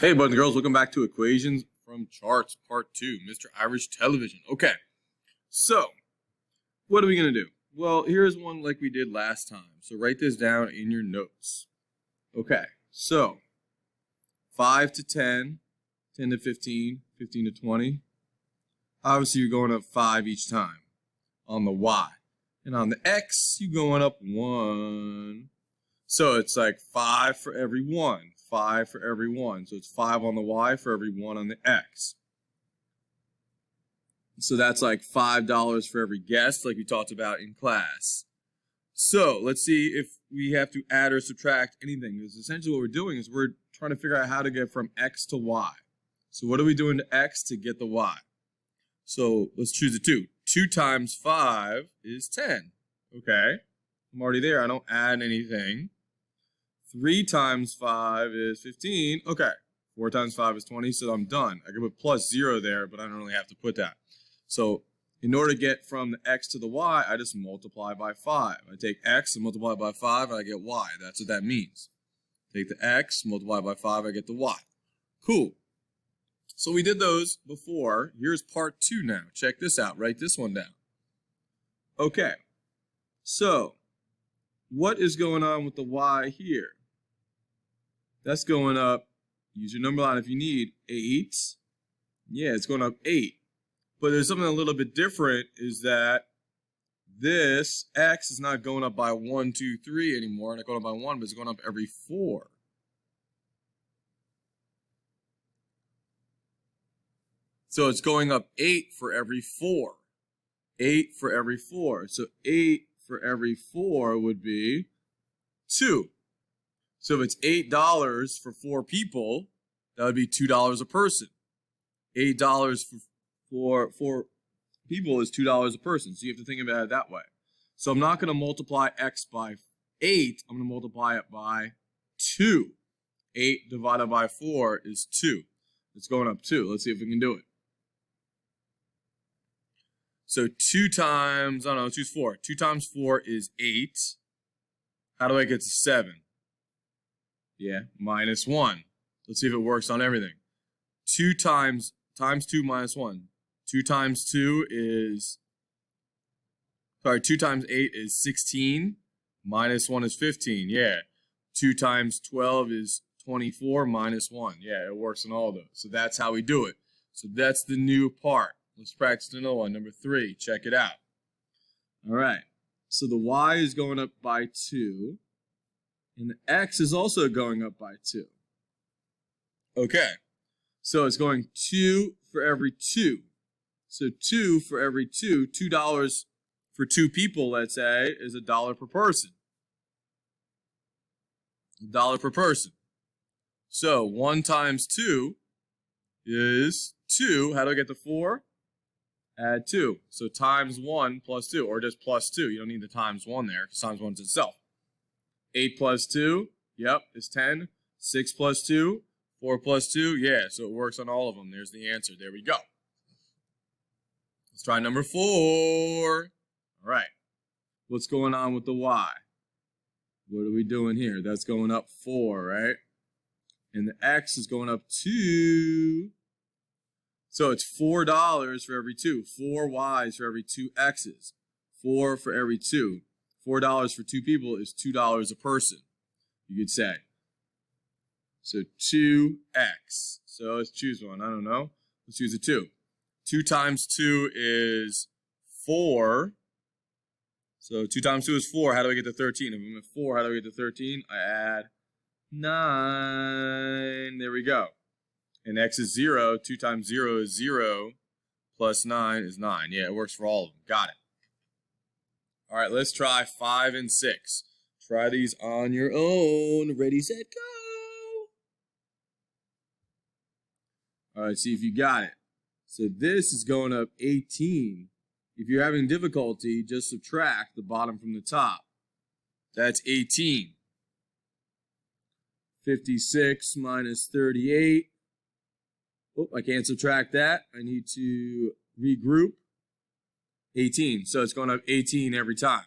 Hey, boys and girls, welcome back to Equations from Charts, Part 2, Mr. Irish Television. Okay, so what are we going to do? Well, here's one like we did last time. So write this down in your notes. Okay, so 5 to 10, 10 to 15, 15 to 20. Obviously, you're going up 5 each time on the Y. And on the X, you're going up 1. So it's like 5 for every 1. 5 for every 1. So it's 5 on the Y for every 1 on the X. So that's like $5 for every guest, like we talked about in class. So let's see if we have to add or subtract anything. Because essentially what we're doing is we're trying to figure out how to get from X to Y. So what are we doing to X to get the Y? So let's choose a 2. 2 times 5 is 10. Okay. I'm already there. I don't add anything. 3 times 5 is 15. Okay. 4 times 5 is 20, so I'm done. I can put plus 0 there, but I don't really have to put that. So in order to get from the X to the Y, I just multiply by 5. I take X and multiply by 5, and I get Y. That's what that means. Take the X, multiply by 5, I get the Y. Cool. So we did those before. Here's part 2 now. Check this out. Write this one down. Okay. So what is going on with the Y here? That's going up, use your number line if you need, 8. Yeah, it's going up 8. But there's something a little bit different is that this X is not going up by 1, 2, 3 anymore. Not going up by 1, but it's going up every 4. So it's going up 8 for every 4. 8 for every 4. So 8 for every 4 would be 2. So if it's $8 for 4 people, that would be $2 a person. $8 for 4 people is $2 a person. So you have to think about it that way. So I'm not going to multiply X by 8. I'm going to multiply it by 2. 8 divided by 4 is 2. It's going up 2. Let's see if we can do it. So 2 times, I don't know, 2 is 4. 2 times 4 is 8. How do I get to 7? Yeah, minus 1. Let's see if it works on everything. 2 times 2 minus 1. 2 times 2 is, 2 times 8 is 16. Minus 1 is 15. Yeah. 2 times 12 is 24 minus 1. Yeah, it works on all of those. So that's how we do it. So that's the new part. Let's practice another one. Number 3. Check it out. All right. So the Y is going up by 2. And the X is also going up by 2. Okay. So it's going 2 for every 2. So 2 for every 2. $2 for 2 people, let's say, is $1 per person. $1 per person. So 1 times 2 is 2. How do I get the 4? Add 2. So times 1 plus 2, or just plus 2. You don't need the times 1 there, because times 1 is itself. 8 plus 2, yep, is 10. 6 plus 2, 4 plus 2, yeah, so it works on all of them. There's the answer. There we go. Let's try number 4. All right. What's going on with the Y? What are we doing here? That's going up 4, right? And the X is going up 2. So it's $4 for every 2. 4 Y's for every 2 X's. 4 for every 2. $4 for 2 people is $2 a person, you could say. So 2X. So let's choose one. I don't know. Let's choose a 2. 2 times 2 is 4. So 2 times 2 is 4. How do I get to 13? If I'm at 4, how do I get to 13? I add 9. There we go. And X is 0. 2 times 0 is 0. Plus 9 is 9. Yeah, it works for all of them. Got it. All right, let's try 5 and 6. Try these on your own. Ready, set, go. All right, see if you got it. So this is going up 18. If you're having difficulty, just subtract the bottom from the top. That's 18. 56 minus 38. Oh, I can't subtract that. I need to regroup. 18. So it's going up 18 every time.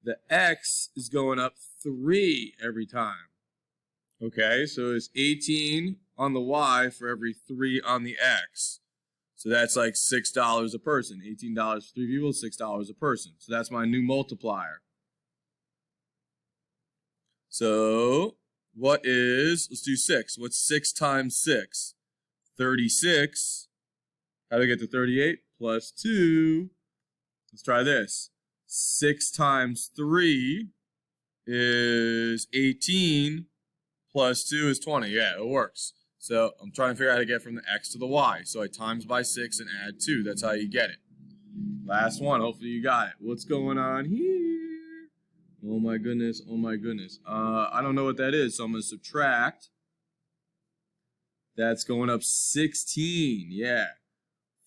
The X is going up 3 every time. Okay, so it's 18 on the Y for every 3 on the X. So that's like $6 a person. $18 for 3 people, $6 a person. So that's my new multiplier. So let's do 6. What's 6 times 6? 36. How do I get to 38? Plus 2. Let's try this. 6 times 3 is 18. Plus 2 is 20. Yeah, it works. So I'm trying to figure out how to get from the X to the Y. So I times by 6 and add 2. That's how you get it. Last one. Hopefully you got it. What's going on here? Oh my goodness. Oh my goodness. I don't know what that is. So I'm going to subtract. That's going up 16. Yeah.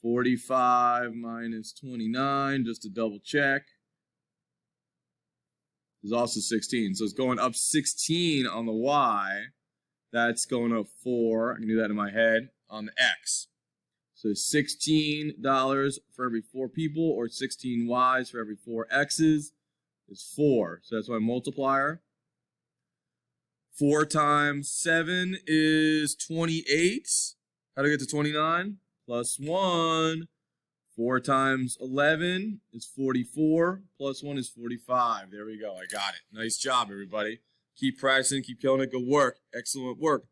45 minus 29. Just to double check. There's also 16. So it's going up 16 on the Y. That's going up 4. I can do that in my head on the X. So $16 for every 4 people, or 16 Ys for every 4 X's is 4. So that's my multiplier. 4 times 7 is 28. How do I get to 29? Plus 1. 4 times 11 is 44. Plus 1 is 45. There we go. I got it. Nice job, everybody. Keep practicing. Keep killing it. Good work. Excellent work.